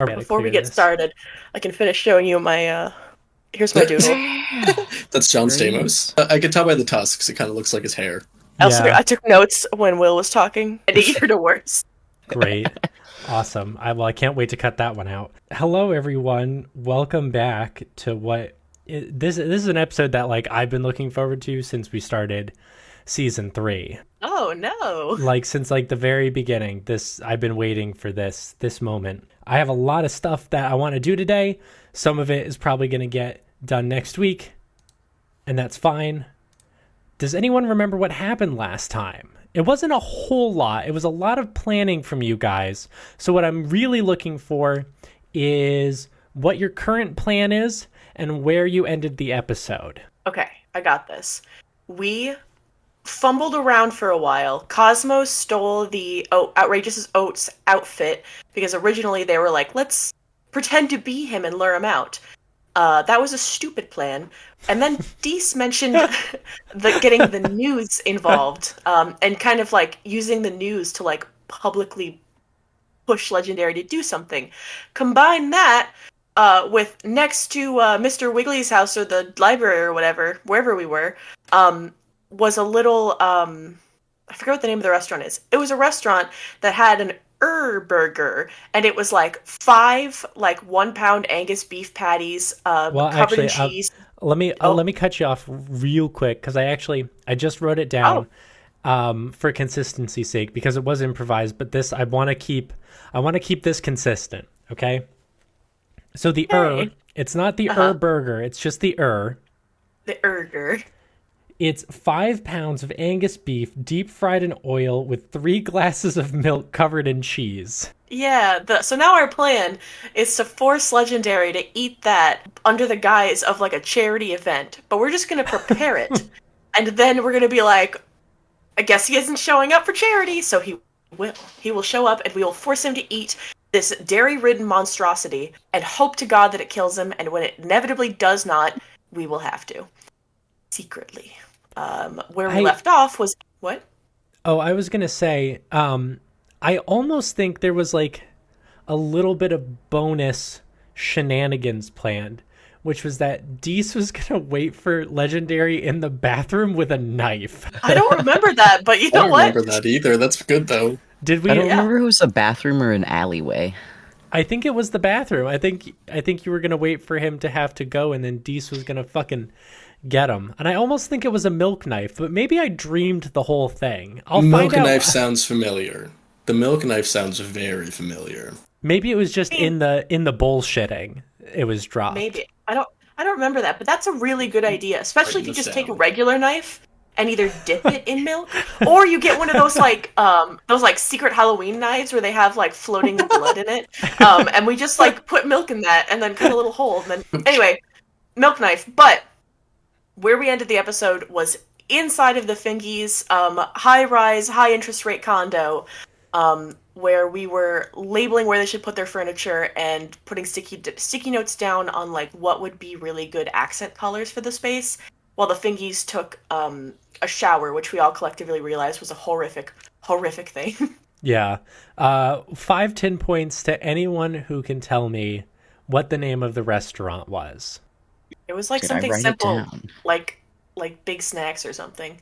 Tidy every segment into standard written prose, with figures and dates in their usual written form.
Before we get started, I can finish showing you my, here's my doodle. That's John Stamos. I can tell by the tusks, it kind of looks like his hair. I took notes when Will was talking. I did eager to worse. Great. Awesome. I can't wait to cut that one out. Hello, everyone. Welcome back to this is an episode that I've been looking forward to since we started season 3. Oh no! Since the very beginning. I've been waiting for this moment. I have a lot of stuff that I want to do today. Some of it is probably going to get done next week, and that's fine. Does anyone remember what happened last time? It wasn't a whole lot. It was a lot of planning from you guys. So what I'm really looking for is what your current plan is and where you ended the episode. Okay, I got this. We fumbled around for a while. Cosmo stole the Outrageous Oats outfit because originally they were like, let's pretend to be him and lure him out. That was a stupid plan. And then Deese mentioned getting the news involved, and kind of using the news to publicly push Legendairy to do something. Combine that with next to Mr. Wiggly's house or the library or whatever, wherever we were, was a little, I forget what the name of the restaurant is. It was a restaurant that had an burger, and it was 5 1-pound Angus beef patties, covered in cheese. Let me cut you off real quick because I just wrote it down for consistency's sake because it was improvised. But I want to keep this consistent. Okay. So the it's not the burger. It's just the The burger. It's 5 pounds of Angus beef, deep fried in oil, with 3 glasses of milk covered in cheese. Yeah, so now our plan is to force Legendairy to eat that under the guise of a charity event. But we're just going to prepare it. And then we're going to be like, I guess he isn't showing up for charity, so he will. He will show up and we will force him to eat this dairy-ridden monstrosity and hope to God that it kills him. And when it inevitably does not, we will have to. Secretly. Where we left off was what? Oh, I was gonna say, I almost think there was a little bit of bonus shenanigans planned, which was that Deese was gonna wait for Legendairy in the bathroom with a knife. I don't remember that, but you know what? I don't remember that either. That's good though. Did we? I don't remember if it was a bathroom or an alleyway. I think it was the bathroom. I think you were gonna wait for him to have to go, and then Deese was gonna fucking get him. And I almost think it was a milk knife, but maybe I dreamed the whole thing. Milk knife sounds familiar. The milk knife sounds very familiar. Maybe it was just in the bullshitting. It was dropped. Maybe. I don't remember that, but that's a really good idea, especially if you just take a regular knife and either dip it in milk, or you get one of those secret Halloween knives where they have floating blood in it. And we just put milk in that and then cut a little hole and then anyway, milk knife. But where we ended the episode was inside of the Fingies' high-rise, high-interest rate condo, where we were labeling where they should put their furniture and putting sticky notes down on what would be really good accent colors for the space, while the Fingies took a shower, which we all collectively realized was a horrific thing. Yeah. 5 10 points to anyone who can tell me what the name of the restaurant was. It was something simple, like Big Snacks or something.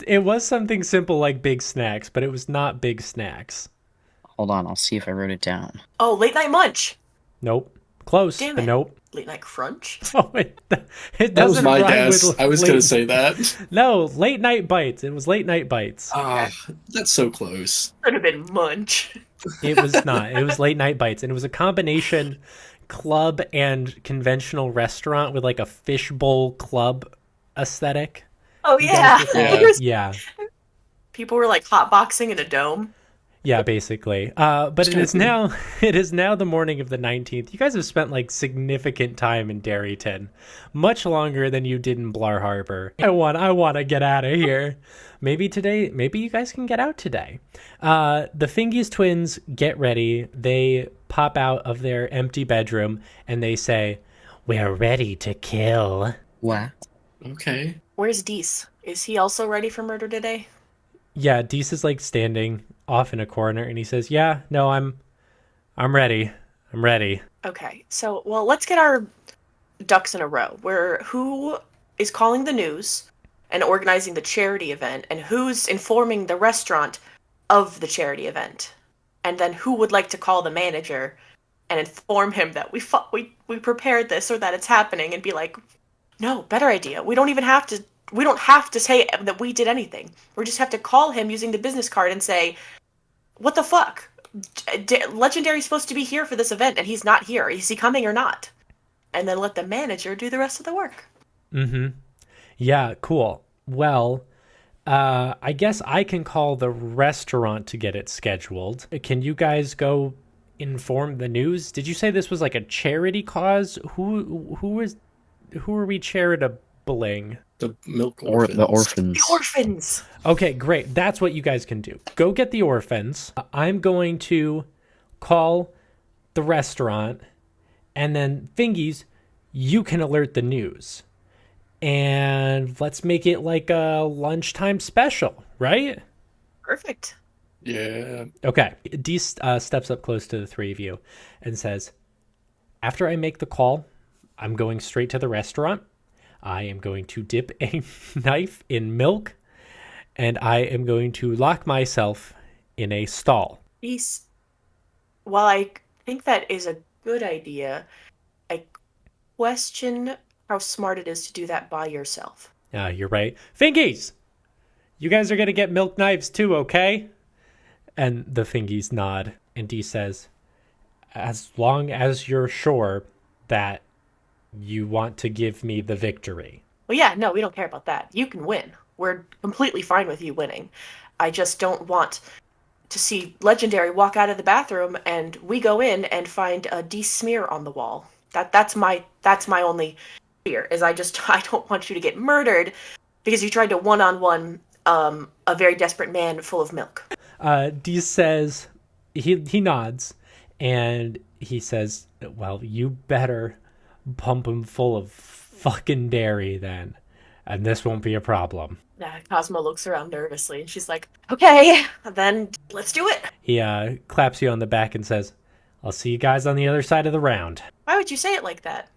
It was something simple like Big Snacks, but it was not Big Snacks. Hold on, I'll see if I wrote it down. Oh, Late Night Munch. Nope. Close. Damn but it. Nope. Late Night Crunch. Oh, it that was my guess. I was going to say that. No, Late Night Bites. It was Late Night Bites. Ah, that's so close. Could have been Munch. It was not. It was Late Night Bites, and it was a combination club and conventional restaurant with a fishbowl club aesthetic. Oh yeah. Yeah. People were hotboxing in a dome. Yeah, basically. But it is now the morning of the 19th. You guys have spent significant time in Darryton, much longer than you did in Blar Harbor. I want to get out of here. Maybe you guys can get out today. The Fingies twins get ready. They pop out of their empty bedroom and they say, "We're ready to kill." What? Okay. Where's Deese? Is he also ready for murder today? Yeah, Deese is standing off in a corner and he says, "Yeah, no, I'm ready. I'm ready. Okay, so, well, let's get our ducks in a row. Who is calling the news and organizing the charity event, and who's informing the restaurant of the charity event? And then who would like to call the manager and inform him that we prepared this or that it's happening, and be like, no, better idea. We don't have to say that we did anything. We just have to call him using the business card and say, what the fuck? Legendary's supposed to be here for this event and he's not here. Is he coming or not? And then let the manager do the rest of the work. Mm-hmm. Yeah, cool. Well, I guess I can call the restaurant to get it scheduled. Can you guys go inform the news? Did you say this was like a charity cause? Who are we charitabling? The milk Or orphans. the orphans. The orphans! Okay, great. That's what you guys can do. Go get the orphans. I'm going to call the restaurant, and then Fingies, you can alert the news. And let's make it like a lunchtime special, right? Perfect. Yeah. Okay. Dee steps up close to the three of you and says, after I make the call, I'm going straight to the restaurant. I am going to dip a knife in milk, and I am going to lock myself in a stall. While I think that is a good idea, I question how smart it is to do that by yourself. You're right. Fingies! You guys are going to get milk knives too, okay? And the Fingies nod, and Dee says, as long as you're sure that you want to give me the victory. Well, yeah, no, we don't care about that. You can win. We're completely fine with you winning. I just don't want to see Legendary walk out of the bathroom and we go in and find a de-smear on the wall. That's my only fear, is I don't want you to get murdered because you tried to one-on-one a very desperate man full of milk. Dee says, he nods, and he says, well, you better pump him full of fucking dairy then, and this won't be a problem. Cosmo looks around nervously, and she's like, okay, then let's do it. He claps you on the back and says, I'll see you guys on the other side of the round. Why would you say it like that?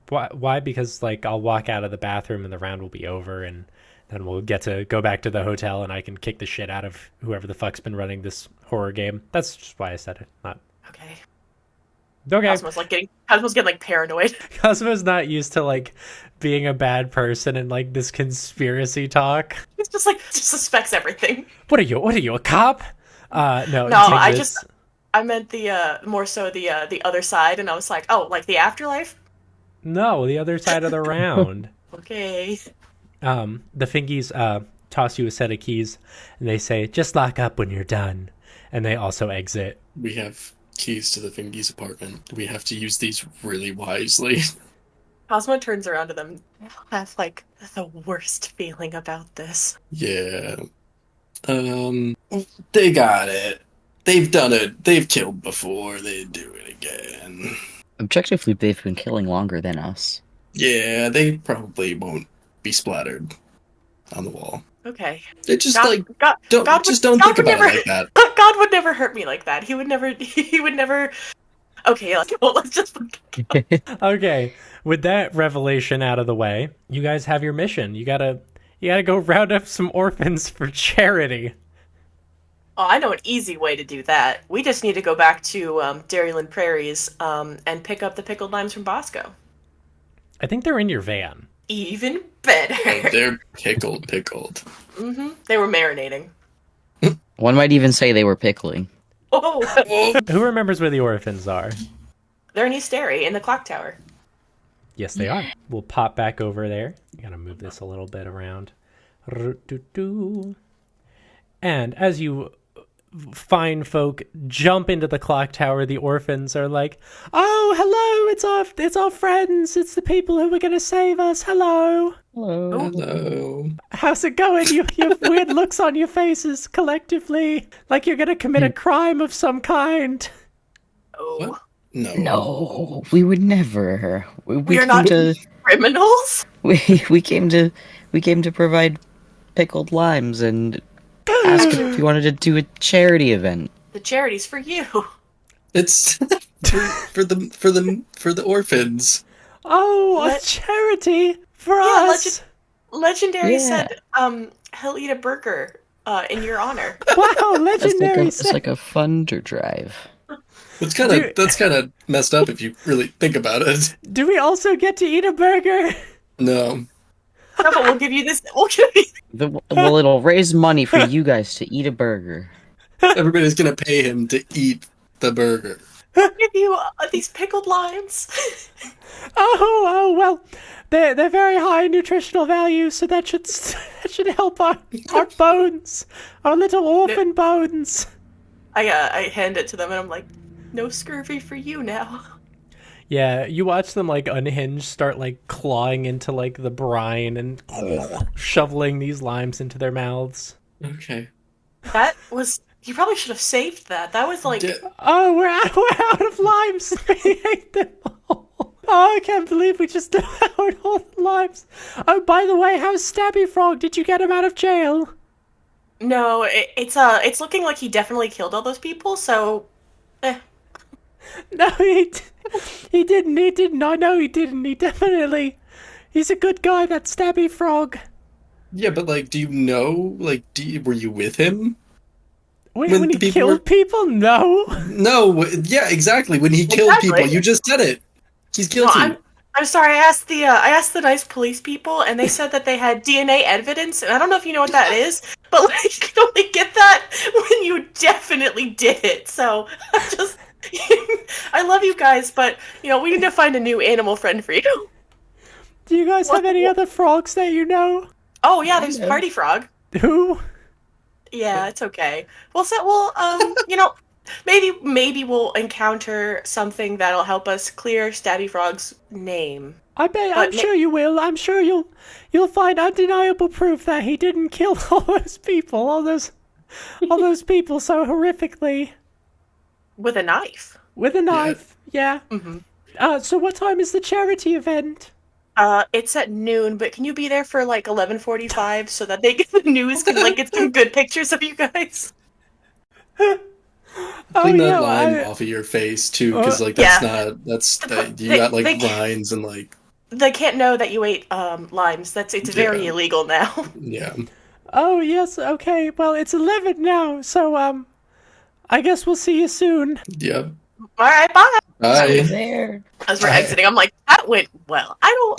Why? Because, like, I'll walk out of the bathroom and the round will be over, and then we'll get to go back to the hotel and I can kick the shit out of whoever the fuck's been running this horror game. That's just why I said it. Not Okay. okay. Cosmo's getting like paranoid. Cosmo's not used to like being a bad person and like this conspiracy talk. He's just suspects everything. What are you, a cop? No, I meant the more so the other side, and I was like, oh, like the afterlife? No, the other side of the round. Okay. The Fingies toss you a set of keys, and they say, just lock up when you're done. And they also exit. We have keys to the Fingies' apartment. We have to use these really wisely. Cosmo turns around to them. I have like the worst feeling about this. Yeah. They got it. They've done it. They've killed before. They do it again. Objectively, they've been killing longer than us. Yeah, they probably won't be splattered on the wall. Okay. They just God don't God think would about never, it like that. God would never hurt me like that. He would never. Okay, let's just. Okay, with that revelation out of the way, you guys have your mission. You gotta go round up some orphans for charity. Oh, I know an easy way to do that. We just need to go back to Dairyland Prairies and pick up the pickled limes from Bosco. I think they're in your van. Even better. Oh, they're pickled. Mm-hmm. They were marinating. One might even say they were pickling. Oh, Who remembers where the orphans are? they're in East Derry in the clock tower. Yes, they are. We'll pop back over there. Gotta move this a little bit around. And as you fine folk jump into the clock tower, the orphans are like, oh, hello, it's our friends. It's the people who were going to save us. Hello. Hello. How's it going? You have weird looks on your faces collectively, like you're going to commit a crime of some kind. Oh, What? No. No, we would never. we are not criminals. We came to provide pickled limes and ask if you wanted to do a charity event. The charity's for you. It's For the orphans. Oh, a Let- charity for Yeah, us. Legendary Yeah. said he'll eat a burger in your honor. Wow, It's Legendary it's said. like a funder drive. Dude. That's kind of messed up if you really think about it. Do we also get to eat a burger? No. No, but we'll give you this. We'll give you, Well, it'll raise money for you guys to eat a burger. Everybody's gonna pay him to eat the burger. give you these pickled limes. Oh, well, they're very high in nutritional value, so that should help our bones, our little orphan bones. I hand it to them and I'm like, no scurvy for you now. Yeah, you watch them like unhinge, start like clawing into like the brine and shoveling these limes into their mouths. Okay. That was. You probably should have saved that. That was like. Oh, we're out of limes. We ate them all. Oh, I can't believe we just devoured all the limes. Oh, by the way, how's Stabby Frog? Did you get him out of jail? No, it's looking like he definitely killed all those people. So. No, he didn't. He didn't. I know he didn't. He definitely. He's a good guy, that Stabby Frog. Yeah, but like, do you know? Like, were you with him? When When he the people killed were- people? No. No. Yeah, exactly. When he killed Exactly. people, you just said it. He's No, guilty. I'm sorry. I asked the nice police people, and they said that they had DNA evidence, and I don't know if you know what that is, but like you can only get that when you definitely did it. So I just. I love you guys, but we need to find a new animal friend for you. Do you guys have any other frogs that you know? Oh yeah, there's Party Frog. Who? Yeah, it's okay. Maybe we'll encounter something that'll help us clear Stabby Frog's name. I'm sure you will. I'm sure you'll find undeniable proof that he didn't kill all those people, all those people so horrifically With a knife. with a knife. Yeah. Mm-hmm. So what time is the charity event? It's at noon, but can you be there for like 11:45 so that the news can like get some good pictures of you guys? Clean that yeah, line off of your face too, because like that's you got like lines and like They can't know that you ate limes. It's very illegal now. yeah. Oh yes. Okay. Well, it's 11 now, so I guess we'll see you soon. Yep. All right, bye. Bye. There. As we're exiting, I'm like, that went well. I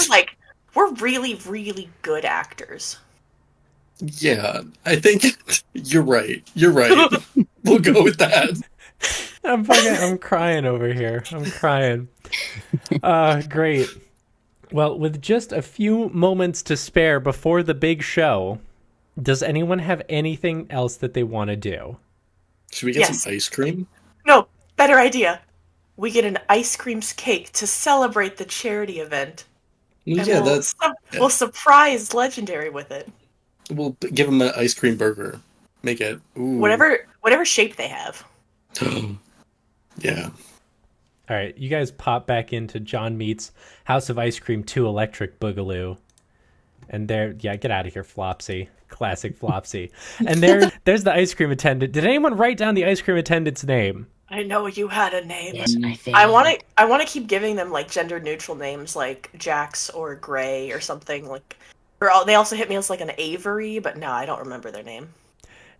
think we're really, really good actors. Yeah, I think you're right. You're right. We'll go with that. I'm crying over here. I'm crying. Great. Well, with just a few moments to spare before the big show, does anyone have anything else that they want to do? Should we get some ice cream? No, better idea. We get an ice cream cake to celebrate the charity event. And Yeah, we'll surprise Legendary with it. We'll give them an ice cream burger. Make it Whatever shape they have. Yeah. All right, you guys pop back into John Meat's House of Ice Cream 2 Electric Boogaloo. And get out of here, Flopsy. Classic Flopsy. And there's the ice cream attendant. Did anyone write down the ice cream attendant's name? I know you had a name. Yes, I think. I want to keep giving them like gender neutral names like Jax or Gray or something like. They also hit me as like an Avery, but no, I don't remember their name.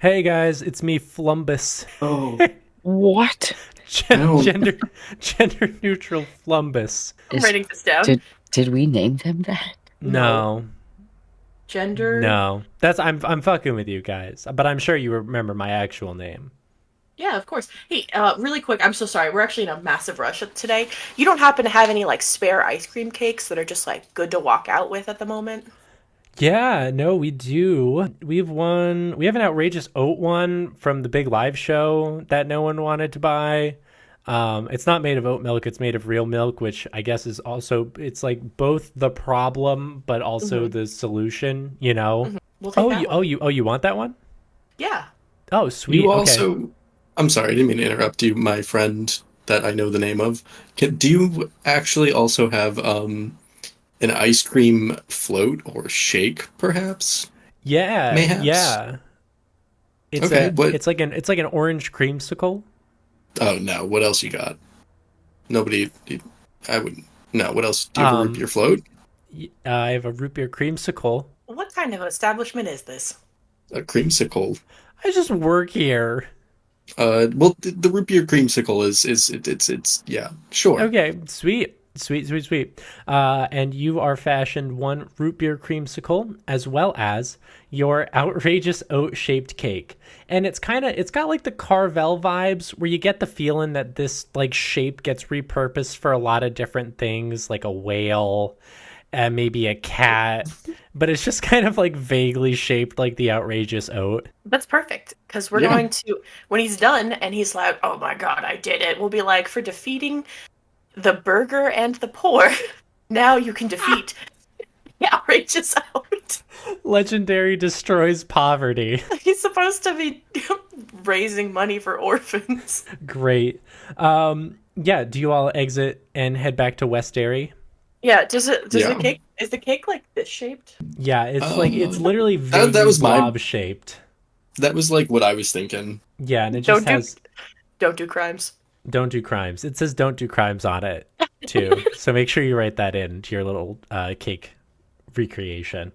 Hey guys, it's me, Flumbus. Oh. What? Gender neutral Flumbus. I'm writing this down. Did we name them that? No. Gender. No. I'm fucking with you guys, but I'm sure you remember my actual name. Yeah, of course. Hey, really quick, I'm so sorry. We're actually in a massive rush today. You don't happen to have any like spare ice cream cakes that are just like good to walk out with at the moment? Yeah, no, we do. We have an outrageous oat one from the big live show that no one wanted to buy. It's not made of oat milk, it's made of real milk, which I guess is also, it's like both the problem but also the solution, you know? Mm-hmm. We'll take that one. You want that one? Yeah. Oh, sweet. You okay. also I'm sorry, I didn't mean to interrupt you, my friend that I know the name of. Do you actually also have an ice cream float or shake, perhaps? Yeah, Mayhaps? yeah. It's Okay, it's like an orange creamsicle. Oh no, what else you got? Nobody. I wouldn't. No. What else? Do you have a root beer float? I have a root beer creamsicle. What kind of establishment is this? A creamsicle. I just work here. Well, the root beer creamsicle it's yeah, sure. Okay, sweet. And you are fashioned one root beer creamsicle as well as your outrageous oat-shaped cake. And it's got like the Carvel vibes where you get the feeling that this like shape gets repurposed for a lot of different things, like a whale and maybe a cat, but it's just kind of like vaguely shaped like the outrageous oat. That's perfect, because we're going to, when he's done and he's like, oh my god, I did it, we'll be like, for defeating the burger and the poor, now you can defeat the outrageous oat. Legendairy Destroys Poverty. He's supposed to be raising money for orphans. Great. Yeah, do you all exit and head back to West Dairy? Yeah, is the cake like this shaped? Yeah, it's literally vaguely that was blob shaped. That was like what I was thinking. Yeah, and it just Don't do crimes. Don't do crimes. It says don't do crimes on it too. So make sure you write that into your little cake recreation.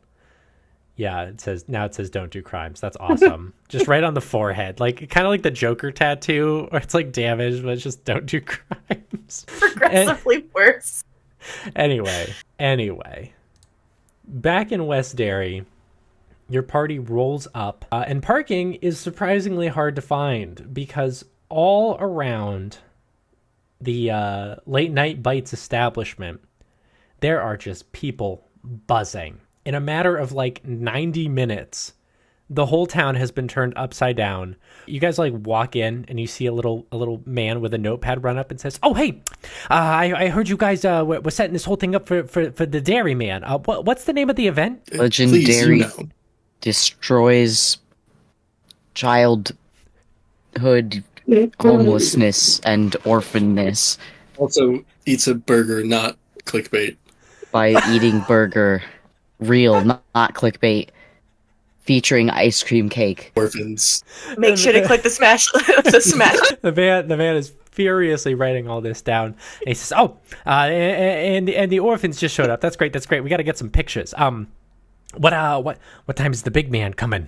Yeah, it says don't do crimes. That's awesome. Just right on the forehead, like kind of like the Joker tattoo, where it's like damaged, but it's just don't do crimes. Progressively worse. Anyway, back in West Dairy, your party rolls up, and parking is surprisingly hard to find because all around the late Nite Bites establishment, there are just people buzzing. In a matter of like 90 minutes, the whole town has been turned upside down. You guys like walk in and you see a little man with a notepad run up and says, "Oh, hey, I heard you guys were setting this whole thing up for the Dairy Man. What's the name of the event?" Legendairy Destroys Childhood Homelessness and Orphanness. Also, eats a burger, not clickbait. By eating burger. Real, not clickbait. Featuring ice cream cake. Orphans. Make sure to click the smash. The smash. The man is furiously writing all this down. And he says, "Oh, and the orphans just showed up. That's great. We got to get some pictures. What time is the big man coming?"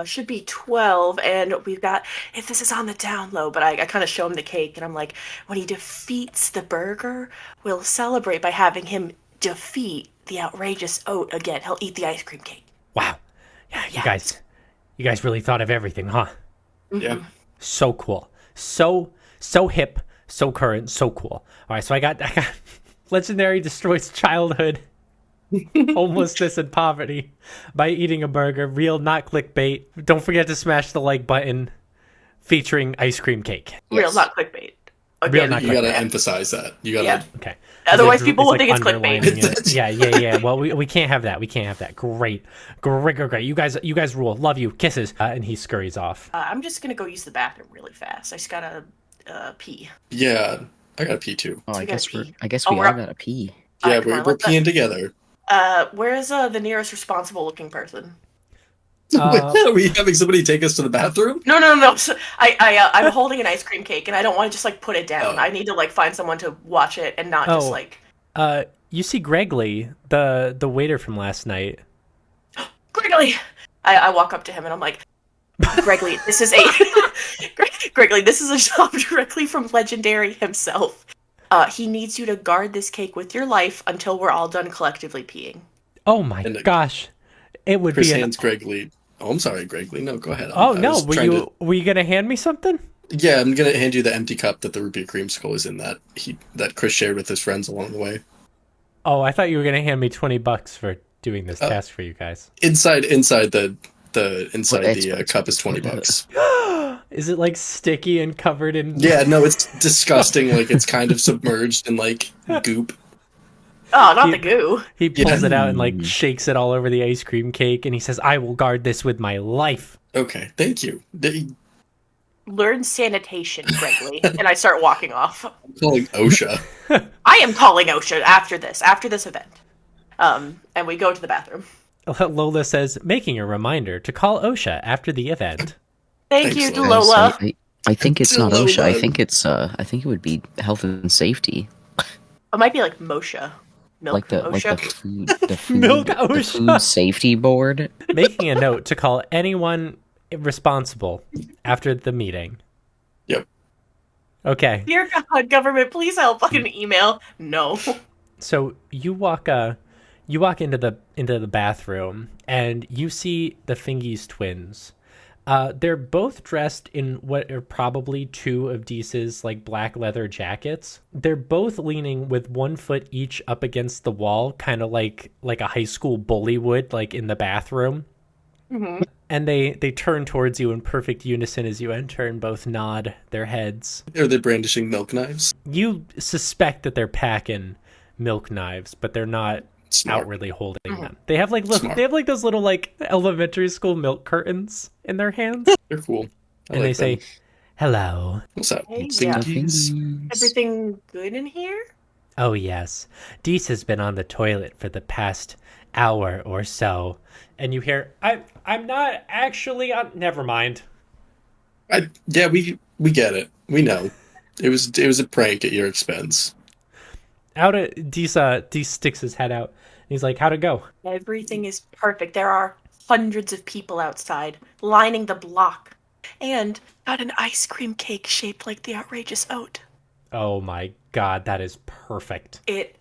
Should be 12, and we've got, if this is on the down low, but I kind of show him the cake, and I'm like, when he defeats the burger, we'll celebrate by having him defeat the outrageous oat again. He'll eat the ice cream cake. Wow. Yeah, you guys really thought of everything, huh? Yeah. So cool. So hip, so current, so cool. All right, so I got Legendairy Destroys Childhood Homelessness and Poverty by eating a burger. Real, not clickbait. Don't forget to smash the like button featuring ice cream cake. Real, not clickbait. Real, not You clickbait. gotta emphasize that. You gotta. Okay. Otherwise, people will think it's underlining clickbait. it. Yeah. Well, we can't have that. Great. You guys rule. Love you. Kisses. And he scurries off. I'm just gonna go use the bathroom really fast. I just gotta pee. Yeah, I gotta pee too. Oh, So I we guess gotta we pee. all we're up. gotta pee. Yeah, Alright, come we're on, let's peeing together. Where's the nearest responsible looking person? Are we having somebody take us to the bathroom? No. So I'm holding an ice cream cake, and I don't want to just like put it down. Oh. I need to like find someone to watch it and not just like. You see Gregley, the waiter from last night. Gregley! I walk up to him and I'm like, Gregley, this is a job directly from Legendairy himself. He needs you to guard this cake with your life until we're all done collectively peeing. Oh my gosh. It would Chris be hands Gregley. Oh, I'm sorry, Gregley. No, go ahead. Oh no, were you gonna hand me something? Yeah, I'm gonna hand you the empty cup that the root beer creamsicle is in that Chris shared with his friends along the way. Oh, I thought you were gonna hand me $20 for doing this task for you guys. Inside the cup is $20. Is it like sticky and covered in? Yeah, no, it's disgusting. Like it's kind of submerged in like goop. Oh, not the goo. He pulls it out and like shakes it all over the ice cream cake, and he says, "I will guard this with my life." Okay, thank you. Learn sanitation, Gregley. And I start walking off. I'm calling OSHA. I am calling OSHA after this event. And we go to the bathroom. Lola says, making a reminder to call OSHA after the event. Thank Thanks, you to Lola. Lola. I think it's not Hello, OSHA. I bud. think it would be health and safety. It might be like MOSHA. Milk Like from the OSHA. Milk the OSHA. food safety board. Making a note to call anyone responsible after the meeting. Yep. Okay. Dear God, government, please help. Fucking email. No. So you walk into the bathroom and you see the Fingies twins. They're both dressed in what are probably two of Deese's like black leather jackets. They're both leaning with one foot each up against the wall, kind of like a high school bully would, like in the bathroom. Mm-hmm. And they turn towards you in perfect unison as you enter and both nod their heads. Are they brandishing milk knives? You suspect that they're packing milk knives, but they're not Smart. outwardly holding them. They have like Smart. they have like those little like elementary school milk curtains in their hands, They're cool. I and like they say, them. "Hello." What's up? Hey, Fingies? Everything good in here? Oh yes, Deese has been on the toilet for the past hour or so, and you hear, "I'm not actually on." Never mind. Yeah, we get it. We know. It was a prank at your expense. Deese sticks his head out. And he's like, "How'd it go?" Everything is perfect. There are hundreds of people outside, lining the block. And got an ice cream cake shaped like the outrageous oat. Oh my god, that is perfect. It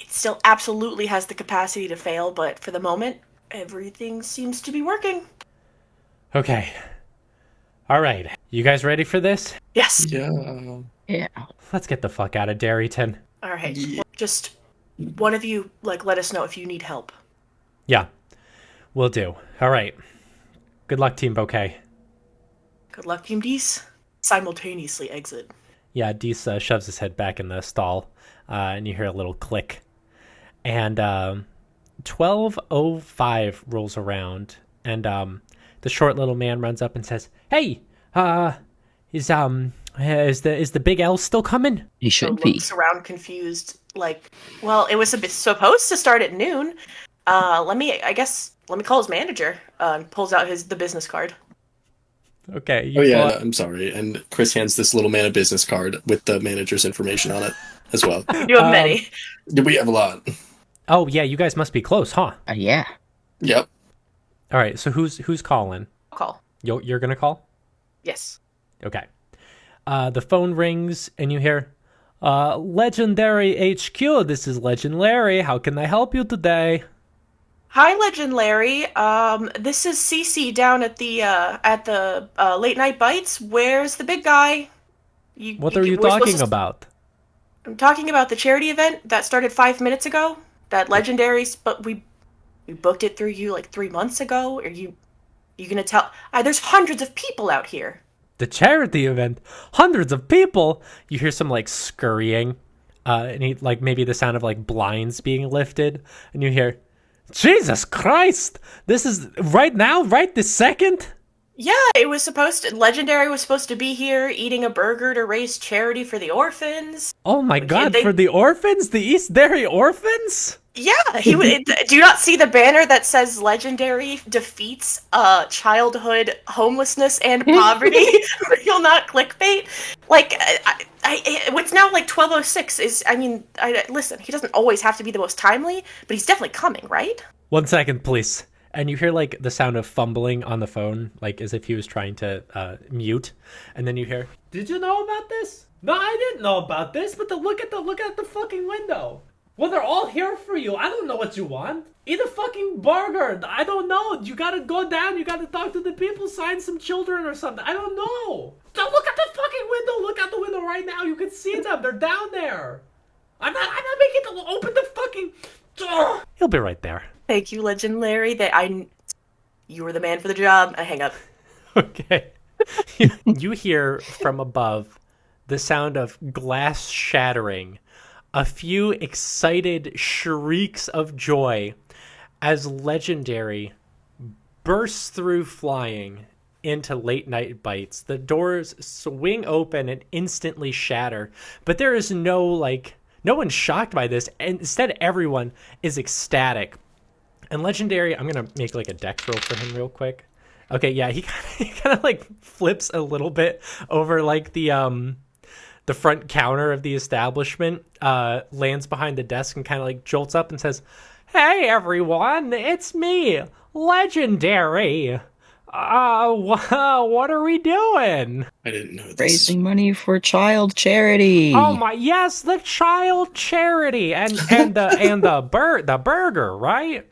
still absolutely has the capacity to fail, but for the moment, everything seems to be working. Okay. All right. You guys ready for this? Yes. Yeah. Yeah. Let's get the fuck out of Derryton. All right. Yeah. Well, just one of you, let us know if you need help. Yeah, will do. All right. Good luck, Team Bouquet. Good luck, Team Dees. Simultaneously exit. Yeah, Deese shoves his head back in the stall, and you hear a little click. And 12:05 rolls around, and the short little man runs up and says, "Hey, is the big L still coming?" He So should be. looks around confused, like, well, it was supposed to start at noon. Let me call his manager. And pulls out the business card. Okay. Oh yeah, I'm sorry. And Chris hands this little man a business card with the manager's information on it as well. You have many. We have a lot. Oh yeah, you guys must be close, huh? Yeah. Yep. All right. So who's calling? I'll call. You're gonna call? Yes. Okay. The phone rings and you hear, Legendairy HQ, this is Legend Larry. How can I help you today? Hi, Legend Larry. This is Cece down at the late Nite Bites. Where's the big guy? What are you we're supposed talking to- about? I'm talking about the charity event that started 5 minutes ago. That Legendary's, but we booked it through you like 3 months ago. Are you gonna tell? There's hundreds of people out here. The charity event? Hundreds of people? You hear some like scurrying, and like maybe the sound of like blinds being lifted, and you hear, Jesus Christ! This is right now, right this second? Yeah, Legendary was supposed to be here eating a burger to raise charity for the orphans. Oh my god, they- for the orphans? The East Derry orphans? Yeah, do you not see the banner that says Legendary defeats childhood homelessness and poverty? Real, not clickbait. Like, what's now like 12:06 listen, he doesn't always have to be the most timely, but he's definitely coming, right? 1 second, please. And you hear like the sound of fumbling on the phone, like as if he was trying to mute. And then you hear, "Did you know about this?" "No, I didn't know about this, but look at the fucking window. Well, they're all here for you. I don't know what you want. Eat a fucking burger. I don't know. You gotta go down. You gotta talk to the people, sign some children or something. I don't know. So look at the fucking window. Look out the window right now. You can see them. They're down there. I'm not making them open the fucking... Ugh. He'll be right there." Thank you, Legend Larry. You were the man for the job. I hang up. Okay. You hear from above the sound of glass shattering, a few excited shrieks of joy as Legendary bursts through flying into Late Nite Bites. The doors swing open and instantly shatter, but there is no one's shocked by this, and instead everyone is ecstatic. And Legendary, I'm gonna make like a dex roll for him real quick. Okay, yeah, he kind of like flips a little bit over like the front counter of the establishment, lands behind the desk and kind of like jolts up and says, "Hey everyone, it's me, Legendary. What are we doing?" I didn't know this. Raising money for child charity. Oh my, yes, the child charity and the burger, right?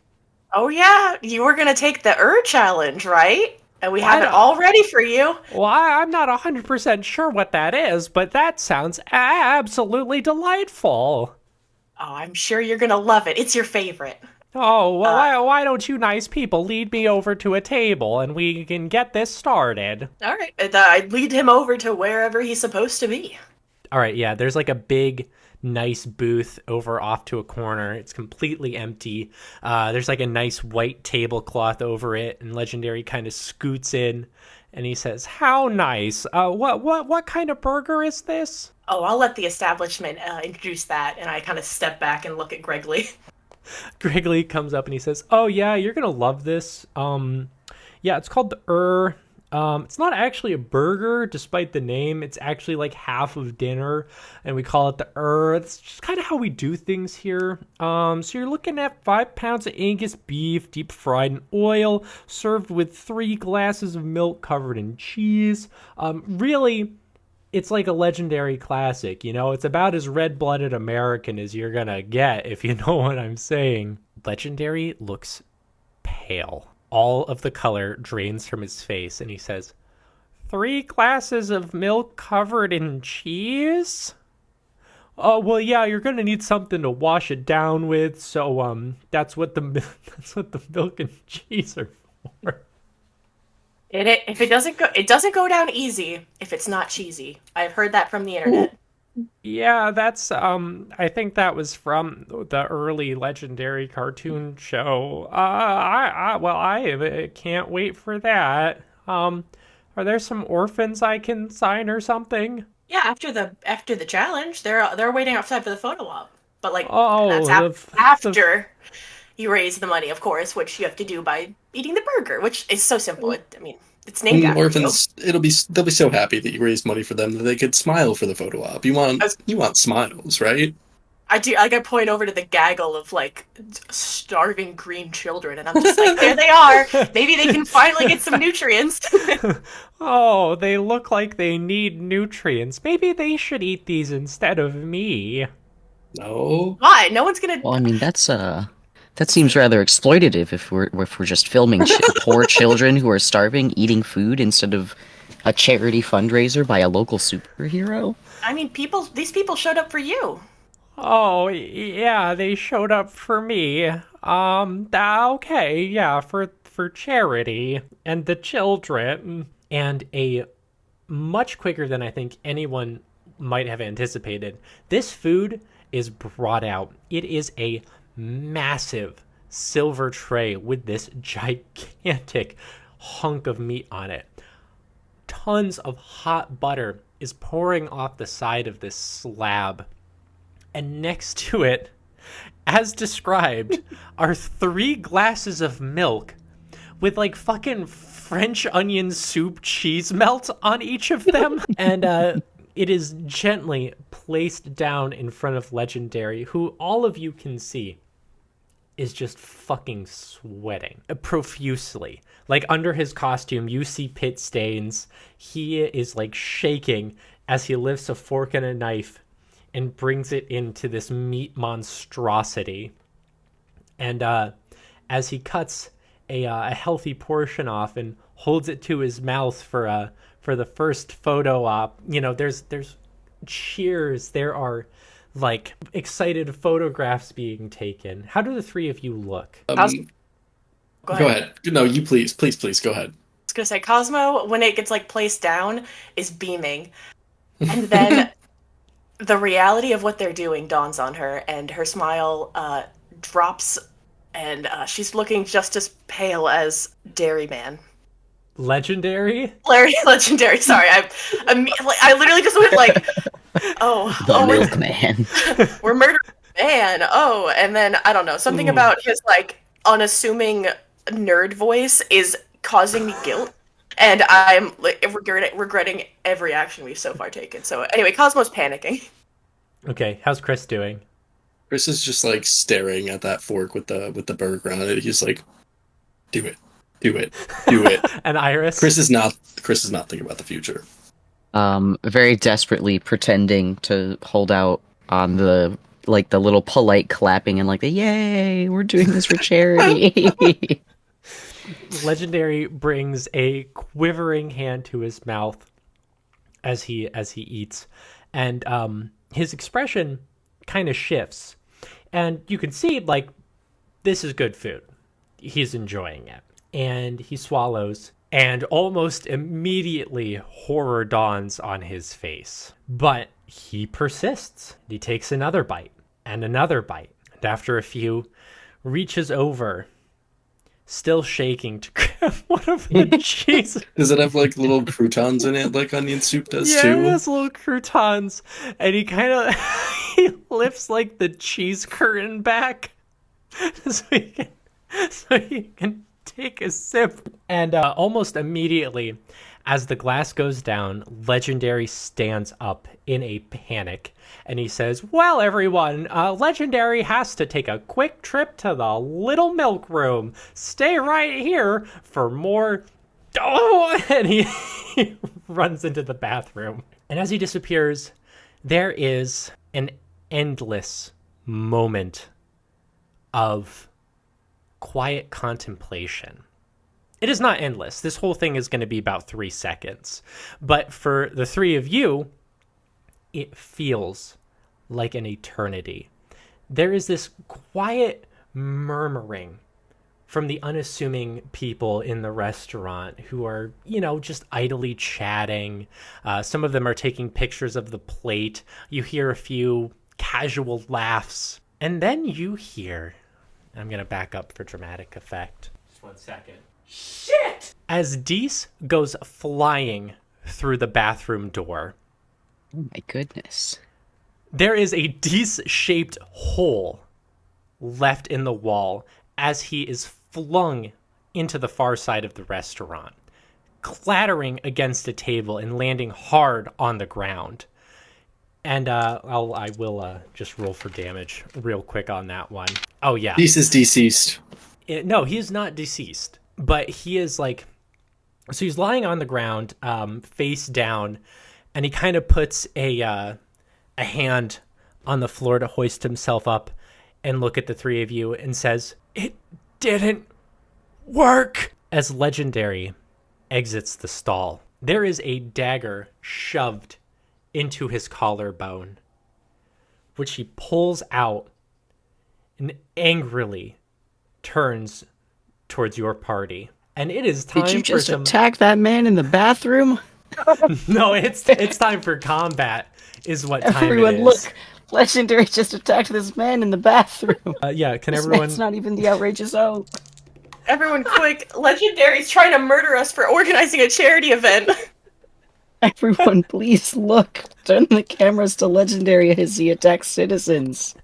Oh yeah, you were gonna take the challenge, right? And we have it all ready for you. Well, I'm not 100% sure what that is, but that sounds absolutely delightful. Oh, I'm sure you're gonna love it. It's your favorite. Oh, well, why don't you nice people lead me over to a table and we can get this started? All right, I'd lead him over to wherever he's supposed to be. All right, yeah, there's like a big, nice booth over off to a corner. It's completely empty. There's like a nice white tablecloth over it, and Legendary kind of scoots in, and he says, "How nice. What kind of burger is this?" Oh, I'll let the establishment introduce that, and I kind of step back and look at Gregley. Gregley comes up and he says, "Oh yeah, you're gonna love this. Yeah, it's called the It's not actually a burger, despite the name. It's actually like half of dinner, and we call it the It's just kind of how we do things here. So you're looking at 5 pounds of Angus beef, deep fried in oil, served with 3 glasses of milk covered in cheese. Really, it's like a Legendary classic, you know? It's about as red-blooded American as you're gonna get, if you know what I'm saying." Legendary looks pale. All of the color drains from his face, and he says, 3 glasses of milk covered in cheese? Oh, well, yeah, you're gonna need something to wash it down with, so, that's what the milk and cheese are for. If it doesn't go down easy if it's not cheesy. I've heard that from the internet. Yeah, that's, I think that was from the early Legendary cartoon show. I can't wait for that. Are there some orphans I can sign or something? Yeah, after the challenge, they're waiting outside for the photo op. But like, Oh, that's after you raise the money, of course, which you have to do by eating the burger, which is so simple. It's named after Orphans, they'll be so happy that you raised money for them that they could smile for the photo op. You want smiles, right? I do. Like, I point over to the gaggle of like starving green children, and I'm just like, there they are. Maybe they can finally get some nutrients. Oh, they look like they need nutrients. Maybe they should eat these instead of me. No. Why? No one's gonna. Well, I mean, that seems rather exploitative if we're just filming poor children who are starving eating food instead of a charity fundraiser by a local superhero. I mean, these people showed up for you. Oh, yeah, they showed up for me. Okay, yeah, for charity and the children. And a much quicker than I think anyone might have anticipated, this food is brought out. It is a massive silver tray with this gigantic hunk of meat on it. Tons of hot butter is pouring off the side of this slab. And next to it, as described, are 3 glasses of milk with like fucking French onion soup cheese melt on each of them. And it is gently placed down in front of Legendary, who all of you can see is just fucking sweating profusely. Like, under his costume, you see pit stains. He is like shaking as he lifts a fork and a knife and brings it into this meat monstrosity. And as he cuts a healthy portion off and holds it to his mouth for the first photo op, you know, there's cheers. There are like excited photographs being taken. How do the 3 of you look? Go ahead. No, you please go ahead. I was gonna say, Cosmo, when it gets like placed down, is beaming, and then the reality of what they're doing dawns on her, and her smile drops, and she's looking just as pale as Dairyman. Legendary? Legendary. Sorry, I literally just went like, The milkman. we're murdering a man. Oh, and then I don't know, something about his like unassuming nerd voice is causing me guilt. And I'm like, regretting every action we've so far taken. So anyway, Cosmo's panicking. Okay, how's Chris doing? Chris is just like staring at that fork with the burger on it. He's like, "Do it, do it, do it." And Iris? Chris is not thinking about the future. Very desperately pretending to hold out on the little polite clapping and like the yay, we're doing this for charity. Legendary brings a quivering hand to his mouth as he eats, and his expression kind of shifts, and you can see like this is good food. He's enjoying it, and he swallows, and almost immediately horror dawns on his face. But he persists. He takes another bite, and after a few, reaches over, still shaking, to grab one of the cheese. Does it have like little croutons in it, like onion soup does Yeah, too? it has little croutons, and he kind of he lifts like the cheese curtain back so he can take a sip. And almost immediately, as the glass goes down, Legendary stands up in a panic, and he says, "Well, everyone, Legendary has to take a quick trip to the little milk room. Stay right here for more." Oh, and he runs into the bathroom. And as he disappears, there is an endless moment of quiet contemplation. It is not endless. This whole thing is going to be about 3 seconds. But for the three of you, it feels like an eternity. There is this quiet murmuring from the unassuming people in the restaurant who are, just idly chatting. Some of them are taking pictures of the plate. You hear a few casual laughs. And then you hear, I'm going to back up for dramatic effect. Just 1 second. Shit! As Deese goes flying through the bathroom door. Oh my goodness. There is a Deese-shaped hole left in the wall as he is flung into the far side of the restaurant, clattering against a table and landing hard on the ground. And I will just roll for damage real quick on that one. Oh, yeah. Deese is deceased. No, he is not deceased, but he is so he's lying on the ground, face down, and he kind of puts a hand on the floor to hoist himself up and look at the three of you and says, "It didn't work." As Legendary exits the stall, there is a dagger shoved into his collarbone, which he pulls out and angrily turns towards your party. And it is time Did you just for some... attack that man in the bathroom? No, it's time for combat is what time Everyone, it is. look! Legendary just attacked this man in the bathroom. Yeah, can This everyone... man's not even the outrageous oak. Everyone quick, Legendary's trying to murder us for organizing a charity event. Everyone, please look! Turn the cameras to Legendary as he attacks citizens.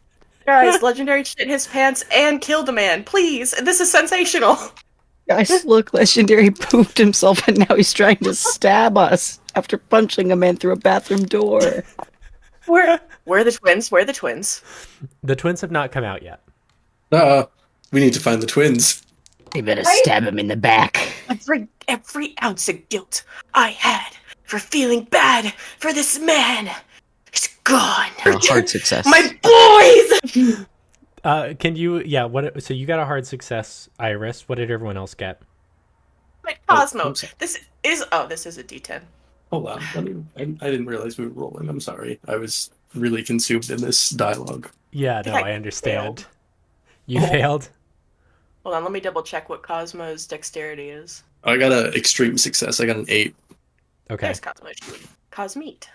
Guys, Legendary shit his pants and killed a man. Please, this is sensational. Guys, look! Legendary pooped himself and now he's trying to stab us after punching a man through a bathroom door. Where are the twins? Where are the twins? The twins have not come out yet. We need to find the twins. They better stab him in the back. Every ounce of guilt I had for feeling bad for this man is gone. Hard success. My boys! Can you... Yeah, so you got a hard success, Iris. What did everyone else get? My Cosmo. I'm sorry. This is a D10. Hold on. I didn't realize we were rolling. I'm sorry. I was really consumed in this dialogue. Yeah, no, I understand. Failed. You failed? Hold on, let me double check what Cosmo's dexterity is. I got an extreme success. I got an 8. Okay. There's Cosmo. Cosmeat.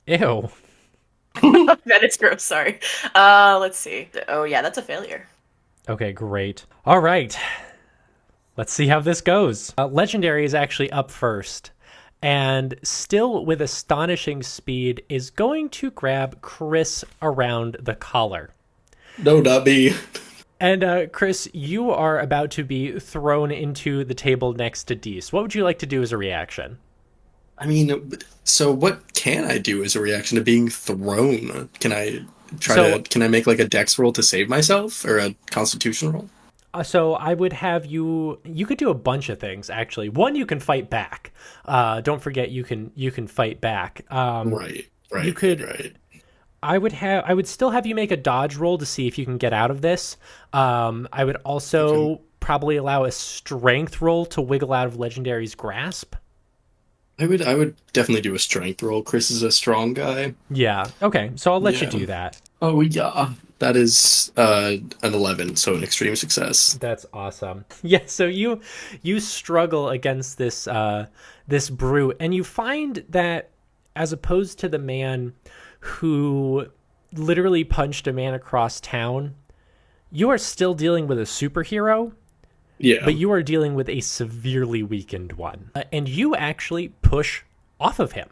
Ew. That is gross, sorry. Let's see. Oh yeah, that's a failure. Okay, great. All right. Let's see how this goes. Legendary is actually up first, and still with astonishing speed is going to grab Chris around the collar. No, not me. And Chris, you are about to be thrown into the table next to Dees. What would you like to do as a reaction? I mean, so what can I do as a reaction to being thrown? Can I can I make like a dex roll to save myself or a constitution roll? So I would have you. You could do a bunch of things actually. One, you can fight back. Don't forget you can fight back. Right. You could. Right. I would still have you make a dodge roll to see if you can get out of this. I would also probably allow a strength roll to wiggle out of Legendary's grasp. I would definitely do a strength roll. Chris is a strong guy. Yeah. Okay. So I'll let you do that. Oh yeah. That is an 11, so an extreme success. That's awesome. Yeah, so you struggle against this brute, and you find that as opposed to the man who literally punched a man across town, you are still dealing with a superhero, Yeah. but you are dealing with a severely weakened one. And you actually push off of him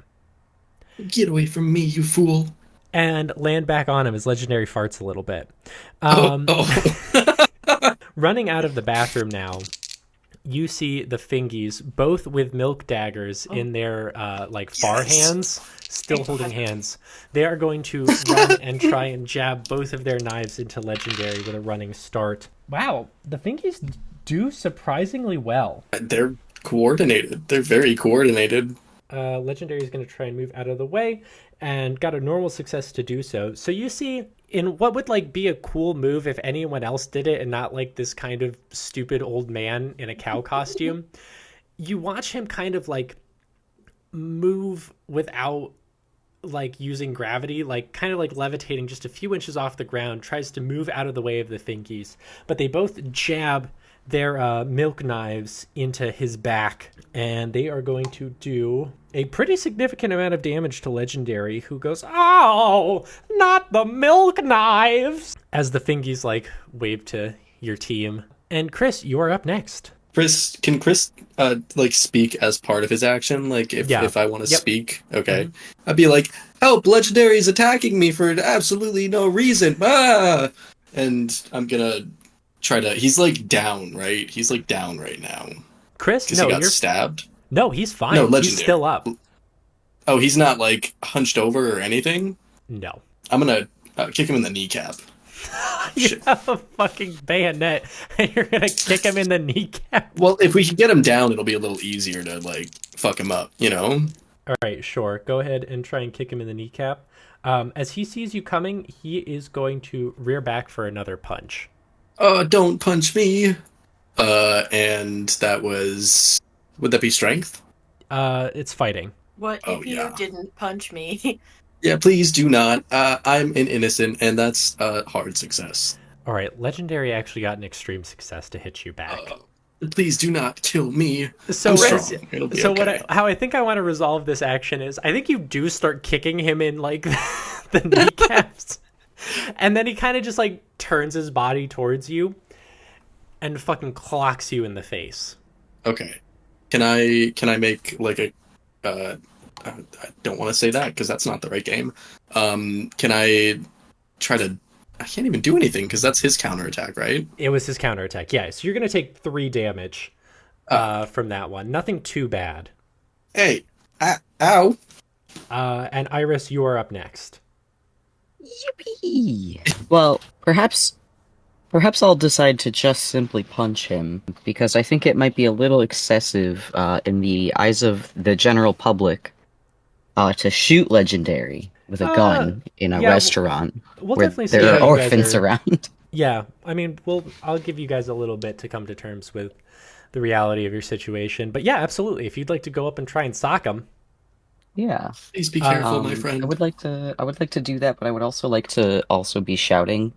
Get away from me, you fool. and land back on him as Legendary farts a little bit. Oh. Running out of the bathroom now, you see the Fingies, both with milk daggers in their far hands, still holding hands. They are going to run and try and jab both of their knives into Legendary with a running start. Wow, the Fingies do surprisingly well. They're coordinated. They're very coordinated. Legendary is going to try and move out of the way and got a normal success to do so. So you see, in what would be a cool move if anyone else did it and not like this kind of stupid old man in a cow costume, you watch him kind of move without using gravity, kind of levitating just a few inches off the ground, tries to move out of the way of the Finkies, but they both jab their milk knives into his back, and they are going to do a pretty significant amount of damage to Legendary, who goes, "Oh, not the milk knives!" as the Fingies wave to your team. And Chris, you are up next. Can Chris speak as part of his action? If I want to speak, okay. Mm-hmm. I'd be like, "Help! Legendary is attacking me for absolutely no reason!" Ah! And I'm gonna try to. He's down, right? He's down right now. Chris, no, he got stabbed. No, he's fine. No, Legendary. He's still up. Oh, he's not hunched over or anything? No. I'm gonna kick him in the kneecap. You have a fucking bayonet and you're gonna kick him in the kneecap? Well, if we can get him down, it'll be a little easier to fuck him up, you know? Alright, sure. Go ahead and try and kick him in the kneecap. As he sees you coming, he is going to rear back for another punch. Don't punch me. And that was... Would that be strength? It's fighting. What if you didn't punch me? Yeah, please do not. I'm an innocent, and that's a hard success. All right, Legendary actually got an extreme success to hit you back. Please do not kill me. So, I'm strong. It'll be okay. How I think I want to resolve this action is, I think you do start kicking him in the kneecaps, and then he kind of just turns his body towards you, and fucking clocks you in the face. Okay. Can I make a I don't want to say that because that's not the right game. Can I try to... I can't even do anything because that's his counterattack, right? It was his counterattack, yeah. So you're going to take 3 damage from that one. Nothing too bad. Hey. Ow. And Iris, you are up next. Yippee! Well, perhaps I'll decide to just simply punch him, because I think it might be a little excessive in the eyes of the general public to shoot Legendary with a gun in a restaurant where there are orphans around. Yeah, I mean, I'll give you guys a little bit to come to terms with the reality of your situation. But yeah, absolutely. If you'd like to go up and try and sock him. Yeah. Please be careful, my friend. I would like to do that, but I would also like to be shouting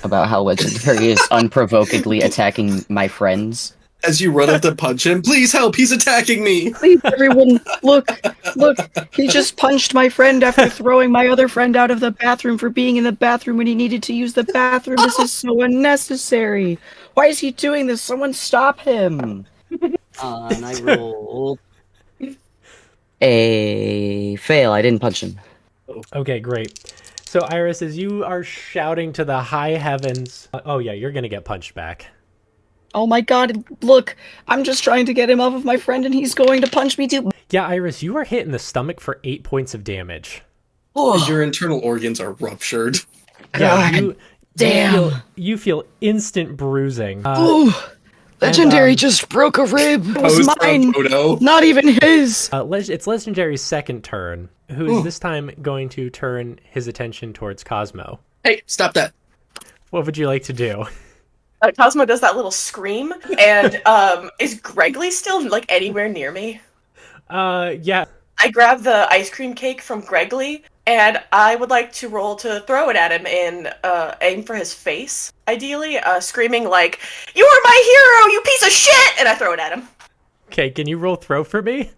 about how Legendary is unprovokedly attacking my friends. As you run up to punch him, please help, he's attacking me! Please, everyone, look, he just punched my friend after throwing my other friend out of the bathroom for being in the bathroom when he needed to use the bathroom. This is so unnecessary. Why is he doing this? Someone stop him. And I rolled a fail. I didn't punch him. Okay, great. So Iris, as you are shouting to the high heavens, oh yeah, you're gonna get punched back. Oh my god, look! I'm just trying to get him off of my friend and he's going to punch me too! Yeah, Iris, you are hit in the stomach for 8 points of damage. Oh, Your internal organs are ruptured. Yeah, God damn! you feel instant bruising. Ooh, Legendary and, just broke a rib! It was Pose for a mine! photo. Not even his! It's Legendary's second turn, who is this time going to turn his attention towards Cosmo. Hey, stop that. What would you like to do? Cosmo does that little scream, and is Gregly still like anywhere near me? Yeah. I grab the ice cream cake from Gregly, and I would like to roll to throw it at him and aim for his face, ideally, screaming like, "You are my hero, you piece of shit!" And I throw it at him. Okay, can you roll throw for me?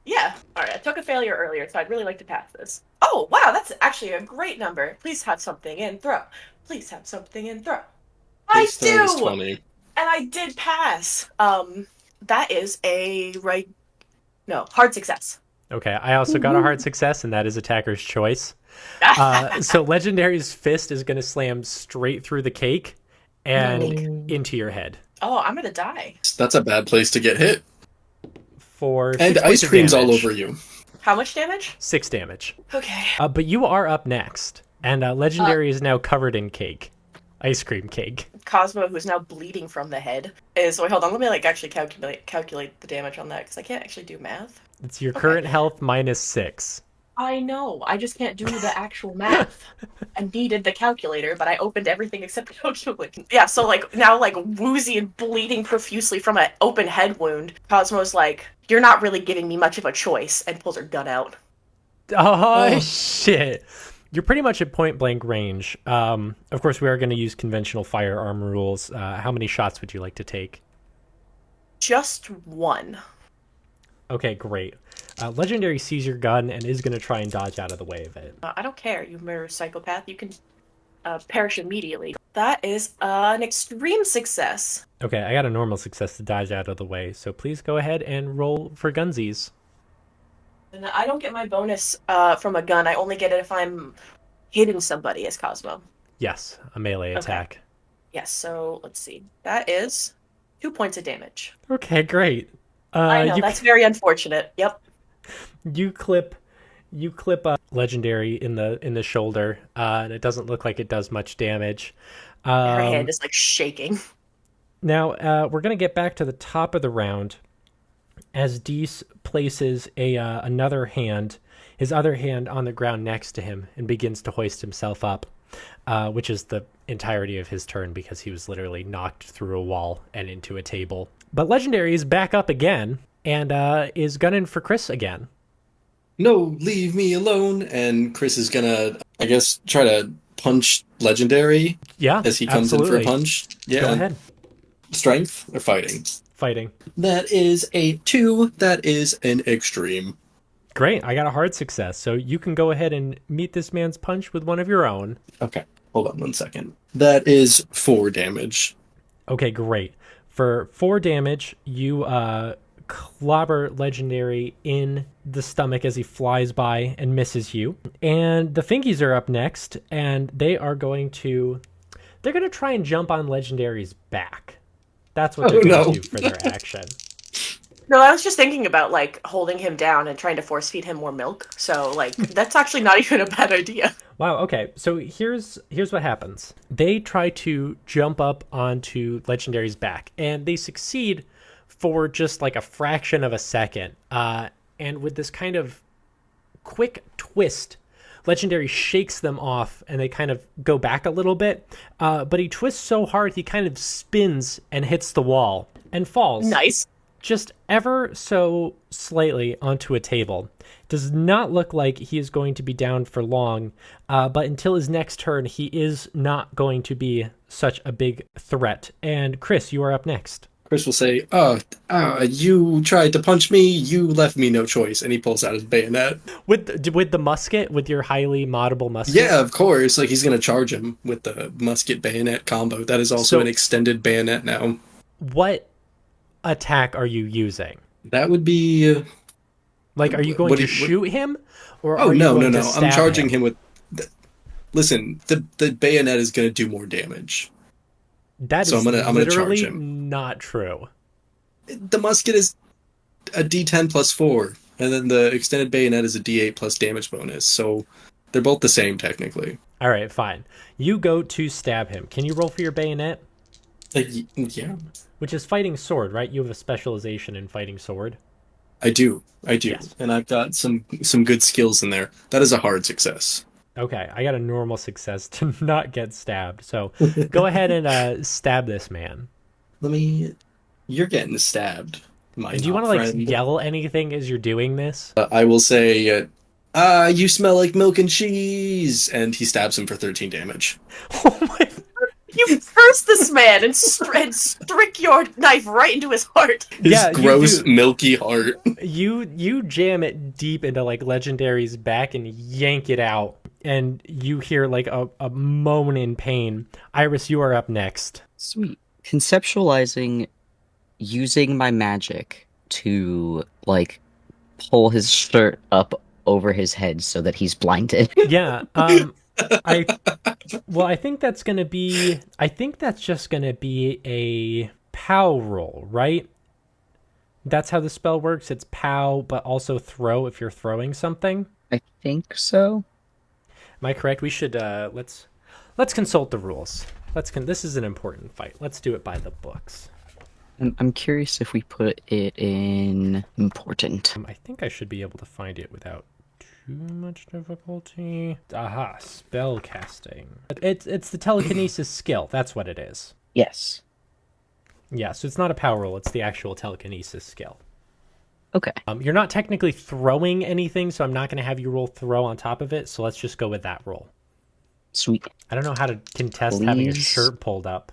Yeah. Alright, I took a failure earlier, so I'd really like to pass this. Oh, wow, that's actually a great number. Please have something in throw. Please have something in throw. I Base throw is do! 20. And I did pass. That is a hard success. Okay, I also got a hard success, and that is attacker's choice. So Legendary's fist is going to slam straight through the cake and into your head. Oh, I'm gonna die. That's a bad place to get hit. For And 6 ice points of cream's all damage. over you. How much damage? 6 damage. Okay. But you are up next, and Legendary is now covered in cake. Ice cream cake. Cosmo, who's now bleeding from the head, is... Wait, hold on. Let me, actually calculate the damage on that, because I can't actually do math. It's your current health minus 6. I know. I just can't do the actual math. I needed the calculator, but I opened everything except the calculator. Yeah, so, now, woozy and bleeding profusely from an open head wound, Cosmo's like, "You're not really giving me much of a choice," and pulls her gun out. Oh, shit. You're pretty much at point blank range. Of course, we are going to use conventional firearm rules. How many shots would you like to take? Just one. Okay, great. Legendary sees your gun and is going to try and dodge out of the way of it. I don't care, you murder psychopath. You can perish immediately. That is an extreme success. Okay, I got a normal success to dodge out of the way, so please go ahead and roll for gunsies. And I don't get my bonus from a gun. I only get it if I'm hitting somebody as Cosmo. Yes, a melee attack. Yes, so let's see. That is 2 points of damage. Okay, great. I know, that's very unfortunate. Yep. You clip Legendary in the shoulder, and it doesn't look like it does much damage. Her hand is shaking. Now we're gonna get back to the top of the round as Dees places another hand, his other hand on the ground next to him, and begins to hoist himself up, which is the entirety of his turn because he was literally knocked through a wall and into a table. But Legendary is back up again and is gunning for Chris again. No, leave me alone. And Chris is gonna, I guess, try to punch Legendary. Yeah, as he comes in for a punch. Yeah. Go ahead. Strength or fighting? Fighting. That is a 2. That is an extreme. Great. I got a hard success. So you can go ahead and meet this man's punch with one of your own. Okay. Hold on 1 second. That is 4 damage. Okay, great. For 4 damage, you clobber Legendary in the stomach as he flies by and misses you. And the Finkies are up next, and they're going to try and jump on Legendary's back. That's what they're going to do for their action. No, I was just thinking about holding him down and trying to force feed him more milk. So that's actually not even a bad idea. Wow, okay. So here's what happens. They try to jump up onto Legendary's back, and they succeed for just a fraction of a second. And with this kind of quick twist, Legendary shakes them off, and they kind of go back a little bit. But he twists so hard, he kind of spins and hits the wall and falls. Nice. Just ever so slightly onto a table. Does not look like he is going to be down for long, but until his next turn, he is not going to be such a big threat. And Chris, you are up next. Chris will say, you tried to punch me, you left me no choice. And he pulls out his bayonet. With the musket, with your highly moddable musket? Yeah, of course. He's going to charge him with the musket bayonet combo. That is also an extended bayonet now. What attack are you using? That would be... are you going to shoot him? Or I'm charging him him with... Listen, the bayonet is going to do more damage. That So is I'm gonna charge literally him. not true. The musket is a D10 plus 4, and then the extended bayonet is a D8 plus damage bonus. So they're both the same technically. All right, fine. You go to stab him. Can you roll for your bayonet? Yeah, Which is fighting sword, right? You have a specialization in fighting sword. I do, Yes. and I've got some good skills in there. That is a hard success. Okay, I got a normal success to not get stabbed. So go ahead and stab this man. You're getting stabbed, my And do you want top to like friend. yell anything as you're doing this? I will say, you smell like milk and cheese, and he stabs him for 13 damage. Oh my! You curse this man and stick your knife right into his heart. His Yeah, you gross, do. milky heart. You jam it deep into like Legendary's back and yank it out, and you hear like a moan in pain. Iris, you are up next. Sweet. Conceptualizing using my magic to, like, pull his shirt up over his head so that he's blinded. Yeah. I I think that's gonna be. I think that's just gonna be a POW roll, right? That's how the spell works. It's POW, but also throw if you're throwing something. I think so. Am I correct? We should let's consult the rules. This is an important fight. Let's do it by the books. I'm curious if we put it in important. I think I should be able to find it without too much difficulty. Aha, spell casting. It's the telekinesis skill. That's what it is. Yes. Yeah, so it's not a power roll. It's the actual telekinesis skill. Okay. You're not technically throwing anything, so I'm not going to have you roll throw on top of it. So let's just go with that roll. Sweet. I don't know how to contest having a Please. shirt pulled up.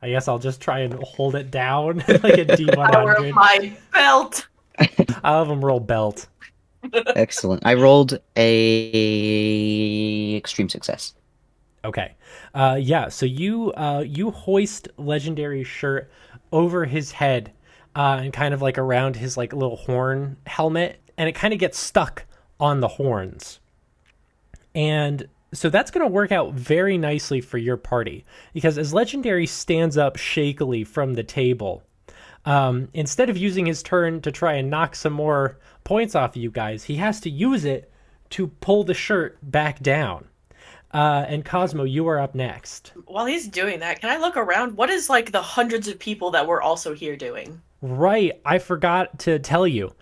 I guess I'll just try and hold it down like a Power of D100. my belt. I'll have him roll belt. Excellent. I rolled a extreme success. Okay. Yeah, so you hoist Legendary's shirt over his head and kind of like around his like little horn helmet, and it kind of gets stuck on the horns. And so that's going to work out very nicely for your party, because as Legendary stands up shakily from the table, instead of using his turn to try and knock some more points off of you guys, he has to use it to pull the shirt back down. And Cosmo, you are up next. While he's doing that, can I look around? What is like the hundreds of people that were also here doing? Right, I forgot to tell you.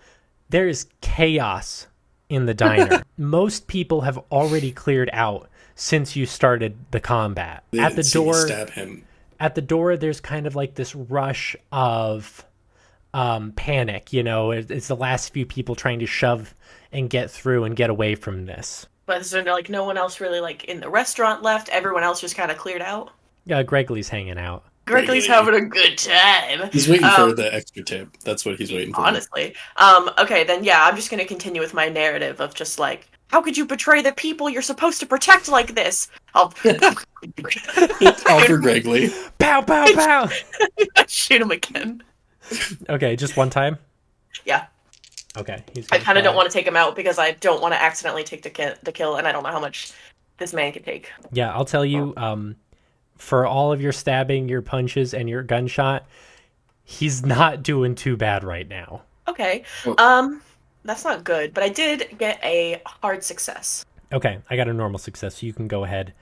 There is chaos in the diner. Most people have already cleared out since you started the combat. They At the didn't see me door, stab him. at the door, there's kind of like this rush of panic. You know, it's the last few people trying to shove and get through and get away from this. But is there like no one else really like in the restaurant left? Everyone else just kind of cleared out? Gregley's hanging out. Gregory's having a good time. He's waiting for the extra tip. That's what he's waiting for. Honestly. Okay, then yeah, I'm just gonna continue with my narrative of just like, how could you betray the people you're supposed to protect like this? All for Gregley. Pow, pow, pow! Shoot him again. Okay, just one time? Yeah. Okay. He's I kind of don't want to take him out because I don't want to accidentally take the kill, and I don't know how much this man can take. Yeah, I'll tell you, for all of your stabbing, your punches, and your gunshot, he's not doing too bad right now. Okay. That's not good, but I did get a hard success. Okay, I got a normal success, so you can go ahead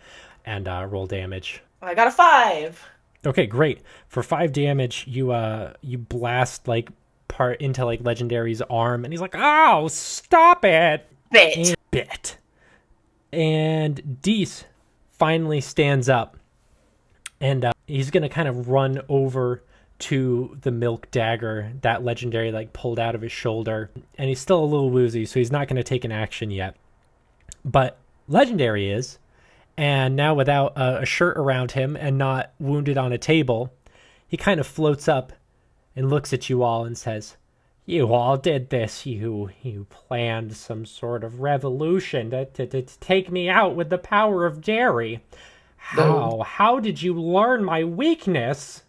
and roll damage. I got a 5. Okay, great. For 5 damage, you blast like part into like Legendary's arm, and he's like, "Oh, stop it!" Bit. And Dees finally stands up, and he's gonna kind of run over to the milk dagger that Legendary like pulled out of his shoulder, and he's still a little woozy, so he's not gonna take an action yet. But Legendary is, and now without a shirt around him and not wounded on a table, he kind of floats up and looks at you all and says, "You all did this. You planned some sort of revolution to take me out with the power of dairy. How did you learn my weakness?"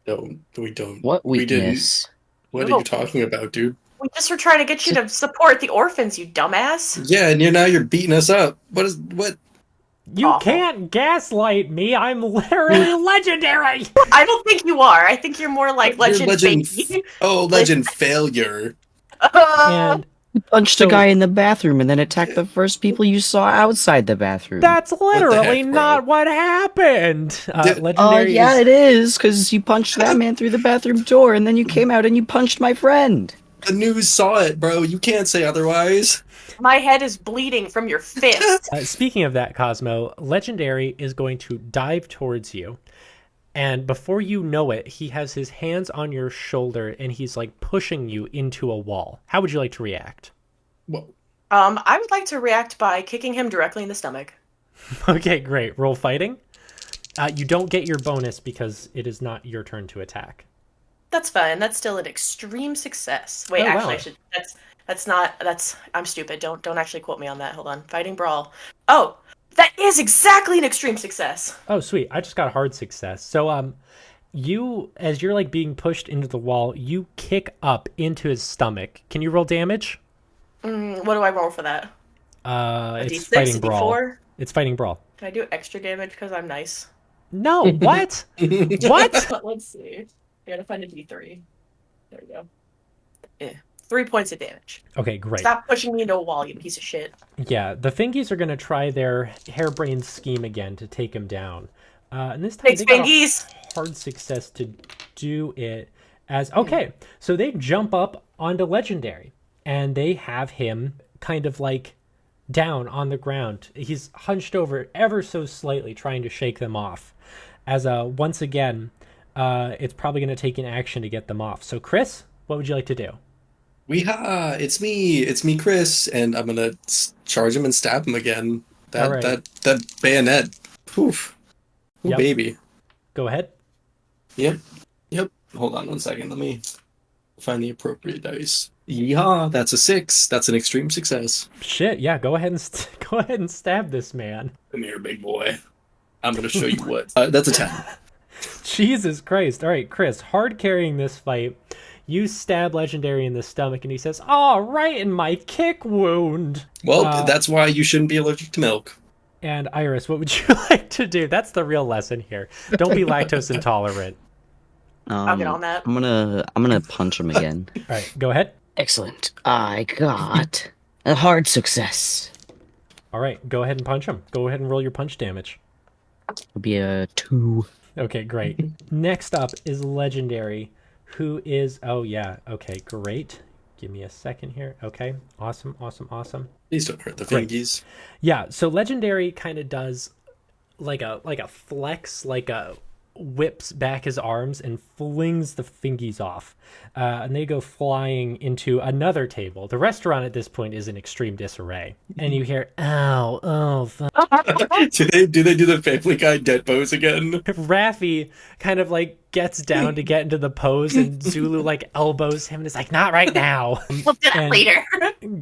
No, we don't. What We didn't. weakness? What are you talking about, dude? We just were trying to get you to support the orphans, you dumbass. Yeah, and now you're beating us up. What? You Awful. can't gaslight me. I'm literally legendary. I don't think you are. I think you're more like You're legend fake. legend failure. And You punched So- a guy in the bathroom and then attacked the first people you saw outside the bathroom. that's literally heck, bro? not what happened. Did- Legendary Yeah, is... it is, because you punched that man through the bathroom door, and then you came out and you punched my friend. The news saw it, bro. You can't say otherwise. My head is bleeding from your fist. Speaking of that, Cosmo, Legendary is going to dive towards you. And before you know it, he has his hands on your shoulder and he's like pushing you into a wall. How would you like to react? Whoa. I would like to react by kicking him directly in the stomach. Okay, great. Roll fighting. You don't get your bonus because it is not your turn to attack. That's fine. That's still an extreme success. Wait, Oh, actually, wow. I should. That's not. That's. I'm stupid. Don't actually quote me on that. Hold on. Fighting brawl. Oh, that is exactly an extreme success. Oh, sweet. I just got a hard success. So, you, as you're like being pushed into the wall, you kick up into his stomach. Can you roll damage? What do I roll for that? It's D6, fighting brawl. D4? It's fighting brawl. Can I do extra damage because I'm nice? No, what? What? Let's see. I gotta find a D3. There we go. Yeah. 3 points of damage. Okay, great. Stop pushing me into a wall, you piece of shit. Yeah, the Fingies are going to try their harebrained scheme again to take him down. And this time Thanks, they got Fingies! a hard success to do it as... Okay, so they jump up onto Legendary, and they have him kind of like down on the ground. He's hunched over ever so slightly, trying to shake them off. As once again, it's probably going to take an action to get them off. So Chris, what would you like to do? Weehaw! It's me, Chris, and I'm gonna charge him and stab him again. That All right. that bayonet. Oof. Ooh, Yep. baby. Go ahead. Yep. Hold on 1 second. Let me find the appropriate dice. Yeah, that's a 6. That's an extreme success. Shit, yeah, go ahead and go ahead and stab this man. Come here, big boy. I'm gonna show you what. That's a 10. Jesus Christ. All right, Chris, hard carrying this fight. You stab Legendary in the stomach, and he says, "Oh, right in my kick wound." Well, that's why you shouldn't be allergic to milk. And Iris, what would you like to do? That's the real lesson here. Don't be lactose intolerant. I'll get on that. I'm gonna punch him again. All right, go ahead. Excellent. I got a hard success. All right, go ahead and punch him. Go ahead and roll your punch damage. It'll be a 2. Okay, great. Next up is Legendary, who is... Oh, yeah. Okay, great. Give me a second here. Okay, awesome. Please don't hurt the Great. fingies. Yeah, so Legendary kind of does like a flex, like a whips back his arms and flings the fingies off. And they go flying into another table. The restaurant at this point is in extreme disarray. And you hear, ow, oh, fuck. do they do the Family Guy dead pose again? Raffi kind of like gets down to get into the pose and Zulu like elbows him and is like, not right now. We'll do that And- later.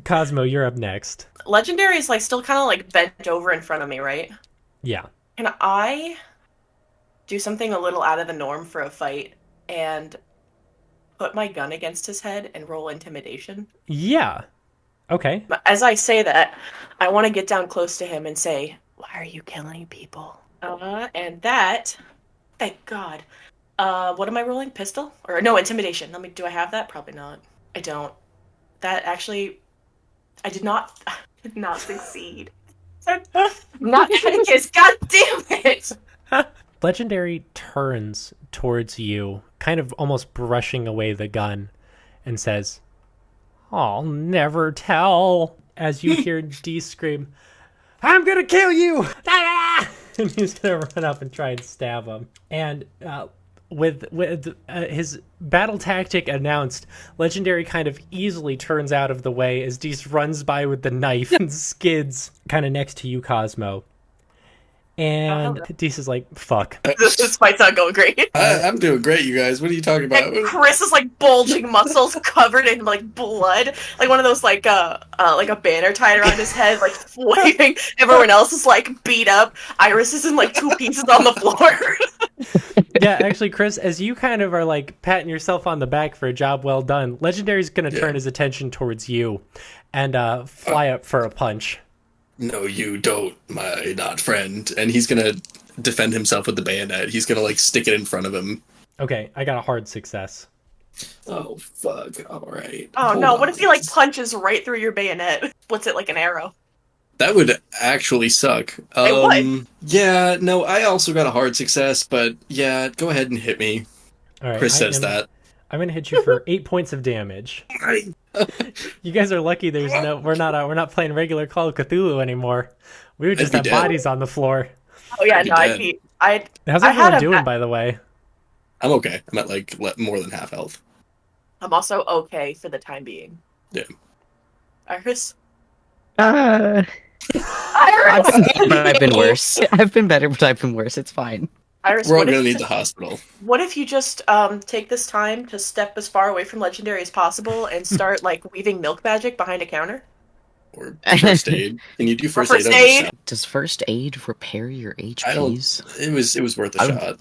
Cosmo, you're up next. Legendary is like still kind of like bent over in front of me, right? Yeah. Can I do something a little out of the norm for a fight and put my gun against his head and roll intimidation? Yeah. Okay. But as I say that, I want to get down close to him and say, "Why are you killing people?" And that, thank God. What am I rolling? Pistol? Or no, intimidation. Do I have that? Probably not. I don't. That actually, I did not succeed. Not Atticus, god damn it! Legendary turns towards you, kind of almost brushing away the gun, and says, "I'll never tell." As you hear D scream, "I'm gonna kill you!" And he's gonna run up and try and stab him. And with his battle tactic announced, Legendary kind of easily turns out of the way as Dees runs by with the knife and skids kind of next to you, Cosmo. And Dees is like, "Fuck." This fight's not going great. I'm doing great, you guys. What are you talking about? And Chris is like bulging muscles covered in like blood, like one of those like a banner tied around his head, like waving. Everyone else is like beat up. Iris is in like 2 pieces on the floor. Yeah, actually, Chris, as you kind of are like patting yourself on the back for a job well done, Legendary's going to turn his attention towards you and fly up for a punch. no, you don't, my not friend. And he's gonna defend himself with the bayonet. He's gonna, like, stick it in front of him. Okay, I got a hard success. Oh, fuck. Alright. Oh no, what if he like punches right through your bayonet? Splits it like an arrow. That would actually suck. It would. Yeah, no, I also got a hard success, but yeah, go ahead and hit me. All right, Chris says that. I'm gonna hit you for 8 points of damage. You guys are lucky. We're not playing regular Call of Cthulhu anymore. We would just have bodies on the floor. Oh yeah, no, How's everyone doing, by the way? I'm okay. I'm at like more than half health. I'm also okay for the time being. Yeah. Iris? I've been better, but I've been worse. I've been better, but I've been worse. It's fine. Iris, We're all gonna need the hospital. What if you just take this time to step as far away from Legendary as possible and start like weaving milk magic behind a counter? Or first aid. Can you do first First aid? aid? Does first aid repair your HPs? I don't. It was worth a shot.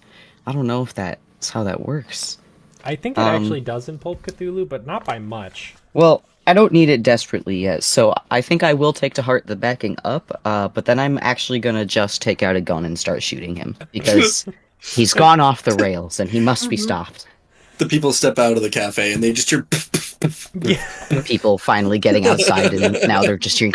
I don't know if that's how that works. I think it actually does in Pulp Cthulhu, but not by much. Well, I don't need it desperately yet, so I think I will take to heart the backing up, but then I'm actually gonna just take out a gun and start shooting him, because he's gone off the rails, and he must be stopped. The people step out of the cafe, and they just hear... Yeah. People finally getting outside, and now they're just hearing...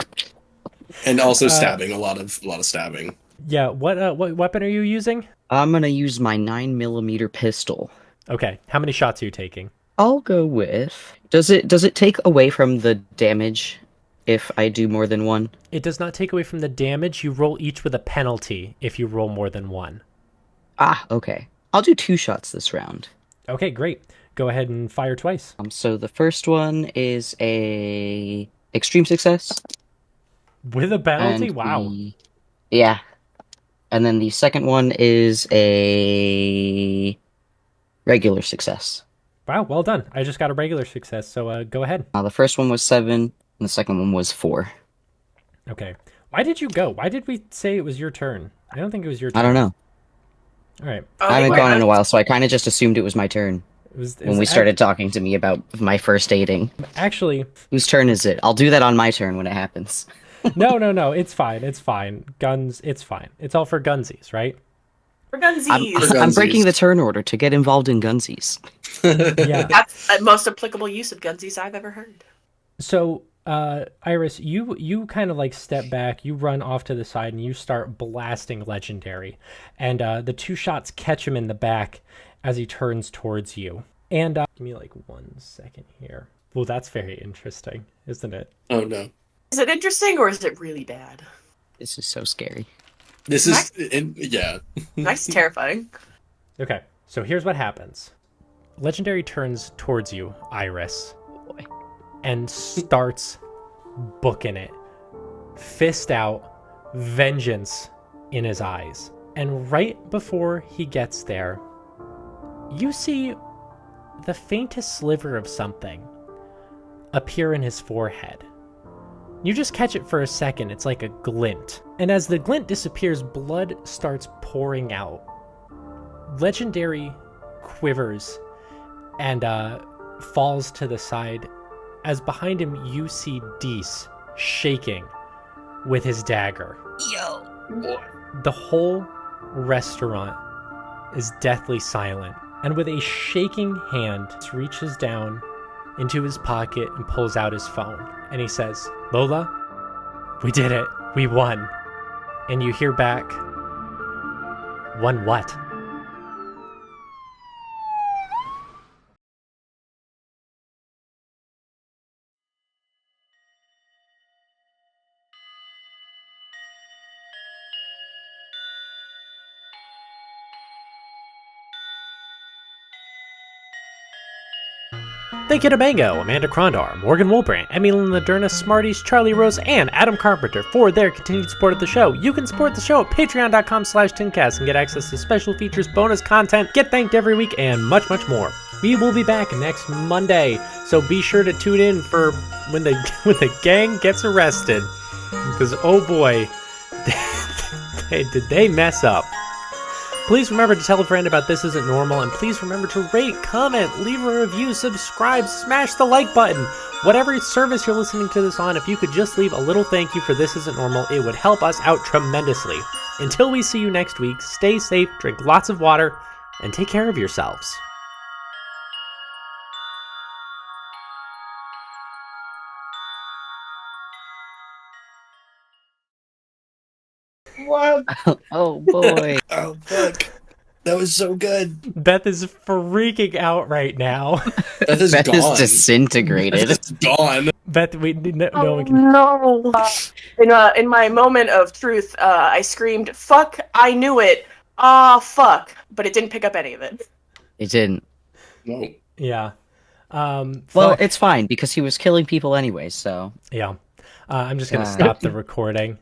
And also stabbing, a lot of stabbing. Yeah, what weapon are you using? I'm gonna use my 9mm pistol. Okay, how many shots are you taking? I'll go with... Does it take away from the damage if I do more than one? It does not take away from the damage. You roll each with a penalty if you roll more than one. Ah, okay. I'll do 2 shots this round. Okay, great. Go ahead and fire twice. So the first one is a extreme success. With a penalty? And Wow. Yeah. And then the second one is a regular success. Wow, well done. I just got a regular success, so go ahead. The first one was 7, and the second one was 4. Okay. Why did you go? Why did we say it was your turn? I don't think it was your turn. I don't know. All right. I haven't gone in a while, so I kind of just assumed it was my turn. When we started talking to me about my first aiding. Actually... Whose turn is it? I'll do that on my turn when it happens. No. It's fine. It's fine. Guns, it's fine. It's all for gunsies, right? For gunsies! I'm breaking the turn order to get involved in gunsies. Yeah. That's the most applicable use of gunsies I've ever heard. So, Iris, you kind of like step back, you run off to the side, and you start blasting Legendary. And the 2 shots catch him in the back as he turns towards you. And give me like 1 second here. Well, that's very interesting, isn't it? Oh, no. Is it interesting or is it really bad? This is so scary. This is... yeah. Nice, terrifying. Okay, so here's what happens. Legendary turns towards you, Iris, Boy. and starts booking it. Fist out, vengeance in his eyes. And right before he gets there, you see the faintest sliver of something appear in his forehead. You just catch it for a second, it's like a glint. And as the glint disappears, blood starts pouring out. Legendary quivers and falls to the side as behind him you see Dees shaking with his dagger. Yo! The whole restaurant is deathly silent, and with a shaking hand reaches down into his pocket and pulls out his phone, and he says, "Lola, we did it. We won." And you hear back, "Won what?" Thank you to Mango, Amanda Krondar, Morgan Wolbrand, Emily Laderna, Smarties, Charlie Rose, and Adam Carpenter for their continued support of the show. You can support the show at patreon.com/tincast and get access to special features, bonus content, get thanked every week, and much, much more. We will be back next Monday, so be sure to tune in for when the gang gets arrested. Because, oh boy, did they mess up. Please remember to tell a friend about This Isn't Normal, and please remember to rate, comment, leave a review, subscribe, smash the like button. Whatever service you're listening to this on, if you could just leave a little thank you for This Isn't Normal, it would help us out tremendously. Until we see you next week, stay safe, drink lots of water, and take care of yourselves. What? Oh boy. Oh, fuck. That was so good. Beth is freaking out right now. Beth is Beth gone. is disintegrated. Beth is gone. Beth, no one can... no. In my moment of truth, I screamed, "Fuck! I knew it! Ah, fuck!" But it didn't pick up any of it. It didn't. No. Yeah. Well, it's fine because he was killing people anyway. So yeah. I'm just gonna stop the recording.